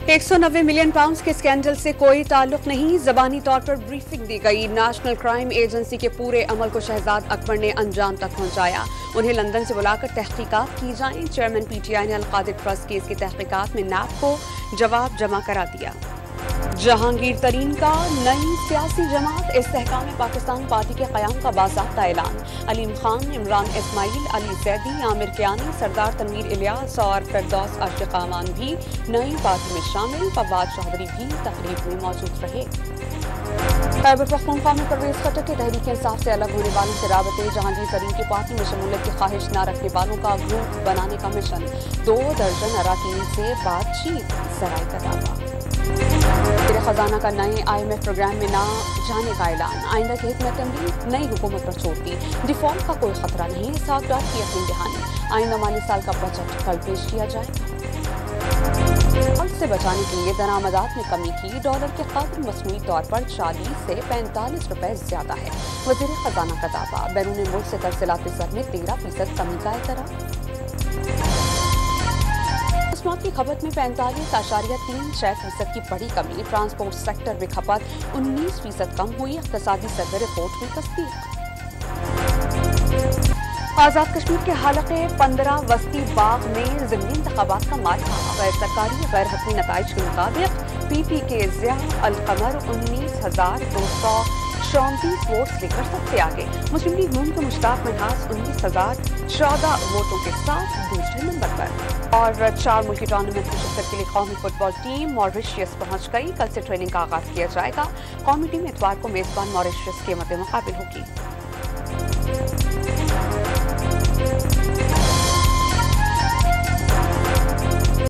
190 million pound के scandal से कोई ताल्लुक नहीं, ज़बानी तौर पर ब्रीफिंग दी गई। नेशनल क्राइम एजेंसी के पूरे अमल को शहजाद अकबर ने अंजाम तक पहुंचाया। उन्हें लंदन से बुलाकर तहकीकात की जाएं। चेयरमैन पीटीआई ने अलकादिर ट्रस्ट केस की तहकीकात में नैब को जवाब जमा करा दिया। जहांगीर तरीन का नई सियासी जमात इस्तेहकाम पाकिस्तान पार्टी के क़याम का बाज़ाब्ता ऐलान। अलीम खान, इमरान इस्माइल, अली ज़ैदी, आमिर कियानी, सरदार तनवीर इलियास और फिरदौस आशिक़ामान भी नई पार्टी में शामिल। फवाद चौधरी भी तकरीब में मौजूद रहे। खैबर पख्तूनख्वा में परवेज़ खट्टर के तहरीक इंसाफ से अलग होने वालों से राबते। जहांगीर तरीन की पार्टी में शमूलियत की ख्वाहिश न रखने वालों का ग्रुप बनाने का मिशन। 2 दर्जन अराकीन से बातचीत। सराय का दावा। खजाना का नए IMF प्रोग्राम में ना जाने का ऐलान। आइंदा की हिकमत अमली नई हुकूमत पर छोड़ दी। डिफॉल्ट का कोई खतरा नहीं, $7 की यकीन दहानी। आइंदा माली साल का बजट कल पेश किया जाएगा। डिफॉल्ट से बचाने के लिए दरामदात में कमी की। डॉलर के कदर मसनूई तौर पर 40 से 45 रुपए ज्यादा है। वज़ीर खजाना का दावा। बैरून मुल्क से तरसिलात ज़र में 13% कमी का एतराफ़। मौत की खपत में 45.36% की बड़ी कमी। ट्रांसपोर्ट सेक्टर में खपत 19% कम हुई। इक़्तिसादी सर्वे रिपोर्ट में तस्दीक। आज़ाद कश्मीर के हलक़े 15 वस्ती बाग में ज़िमनी इंतख़ाबात का मार्का। गैर सरकारी गैर हतमी नताइज के मुताबिक PP के ज़िया अल-क़मर 19,234 वोट्स लेकर सबसे आगे। मुस्लिम लीग नून के मुश्ताक मिन्हास 19,014 वोटों के साथ दूसरे नंबर पर। और 4 मुल्की टूर्नामेंट में शिरकत के लिए कौमी फुटबॉल टीम मॉरिशस पहुंच गई। कल से ट्रेनिंग का आगाज किया जाएगा। कौमी टीम इतवार को मेजबान मॉरिशस के मद्देमुकाबिल होगी।